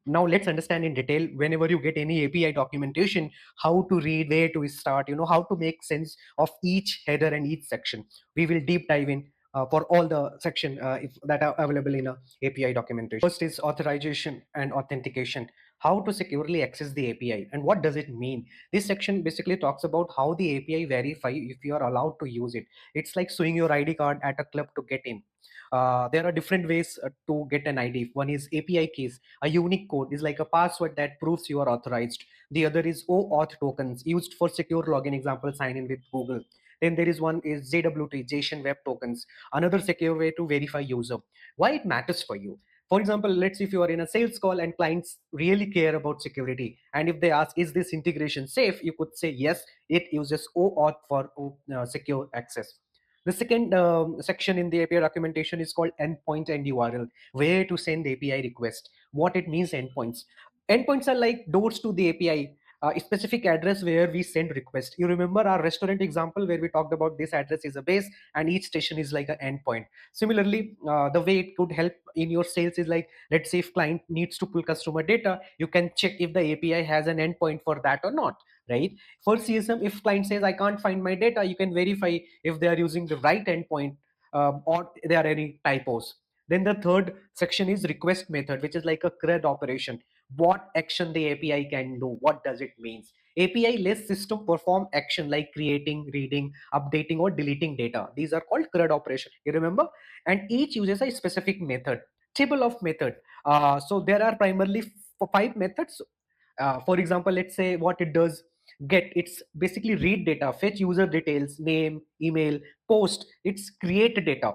Now let's understand in detail, whenever you get any API documentation, how to read, where to start, how to make sense of each header and each section. We will deep dive in for all the section that are available in a API documentation. First is authorization and authentication. How to securely access the API and what does it mean? This section basically talks about how the API verify if you are allowed to use it. It's like showing your ID card at a club to get in. There are different ways to get an ID. One is API keys. A unique code is like a password that proves you are authorized. The other is OAuth tokens used for secure login, example sign in with Google. Then there is one is JWT, JSON Web Tokens, another secure way to verify user. Why it matters for you? For example, let's say if you are in a sales call and clients really care about security, and if they ask, is this integration safe? You could say yes, it uses OAuth for secure access. The second section in the API documentation is called endpoint and URL, where to send API request, what it means endpoints. Endpoints are like doors to the API, a specific address where we send request. You remember our restaurant example where we talked about this address is a base and each station is like an endpoint. Similarly, the way it could help in your sales is like, let's say if client needs to pull customer data, you can check if the API has an endpoint for that or not, right? For CSM, if client says I can't find my data, you can verify if they are using the right endpoint, or there are any typos. Then the third section is request method, which is like a CRUD operation. What action the API can do? What does it means? API lets system perform action like creating, reading, updating, or deleting data. These are called CRUD operation. You remember? And each uses a specific method. Table of method. So there are primarily five methods. For example, let's say what it does. Get, it's basically read data, fetch user details, name, email. Post, it's create data,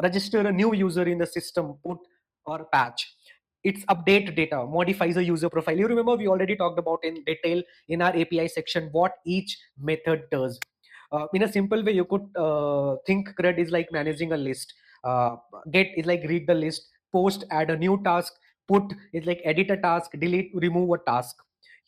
register a new user in the system, put or patch. It's update data, modifies a user profile. You remember we already talked about in detail in our API section what each method does. In a simple way, you could think CRUD is like managing a list. uh, Get is like read the list. Post, add a new task. Put is like edit a task, delete, remove a task.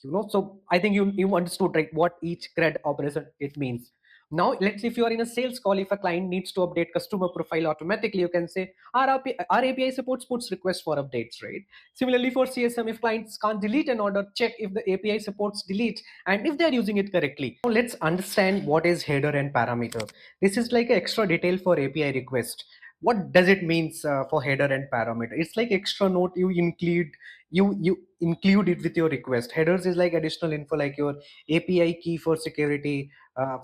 So I think you understood, right, what each CRUD operation it means. Now let's say if you are in a sales call, if a client needs to update customer profile automatically, you can say our API supports puts requests for updates, right? Similarly for CSM, if clients can't delete an order, check if the API supports delete and if they're using it correctly. Now let's understand what is header and parameter. This is like extra detail for API request. What does it means for header and parameter? It's like extra note you include it with your request. Headers is like additional info like your API key for security.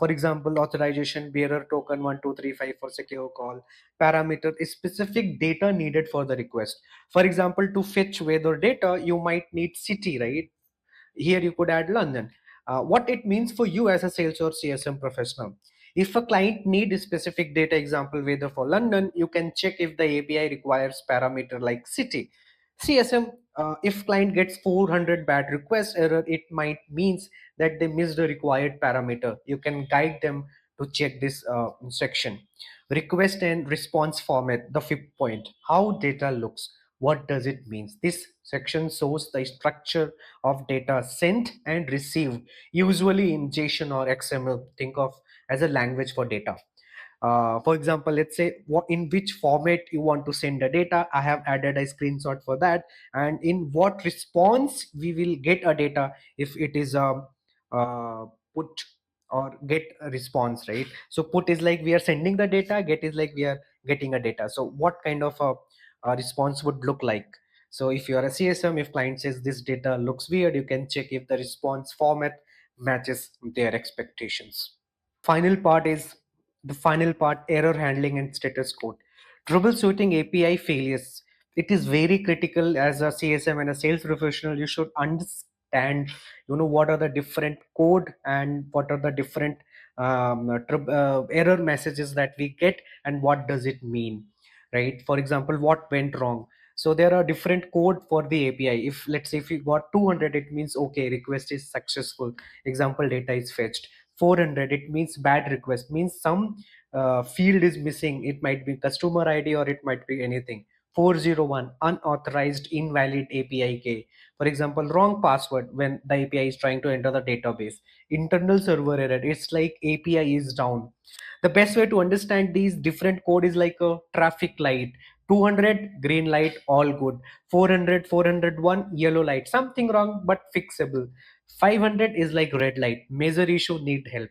For example, authorization bearer token 1235 for secure call. Parameter is specific data needed for the request. For example, to fetch weather data, you might need city, right? Here you could add London. What it means for you as a sales or CSM professional. If a client needs specific data, example weather for London, you can check if the API requires parameter like city. CSM, if client gets 400 bad request error, it might means that they missed the required parameter. You can guide them to check this section. Request and response format, the fifth point, how data looks. What does it mean? This section shows the structure of data sent and received, usually in JSON or XML. Think of as a language for data. For example, let's say what in which format you want to send the data. I have added a screenshot for that. And in what response we will get a data, if it is a put or get a response, right? So put is like we are sending the data, get is like we are getting a data. So what kind of a response would look like? So if you are a CSM, if client says this data looks weird, you can check if the response format matches their expectations. Final part, error handling and status code. Troubleshooting API failures. It is very critical as a CSM and a sales professional. You should understand, what are the different code and what are the different error messages that we get and what does it mean, right? For example, what went wrong. So there are different code for the API. If let's say if you got 200, it means okay, request is successful. Example data is fetched. 400, it means bad request, means some field is missing. It might be customer ID or it might be anything. 401, unauthorized invalid API key. For example, wrong password when the API is trying to enter the database. Internal server error, it's like API is down. The best way to understand these different code is like a traffic light. 200 green light, all good. 400, 401 yellow light, something wrong but fixable. 500 is like red light, major issue, need help.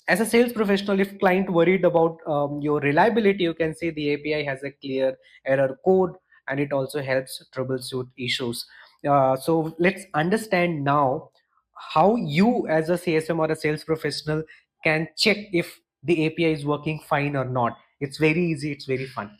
As a sales professional, if client worried about your reliability, you can say the API has a clear error code, and it also helps troubleshoot issues. So let's understand now how you as a CSM or a sales professional can check if the API is working fine or not. It's very easy, it's very fun.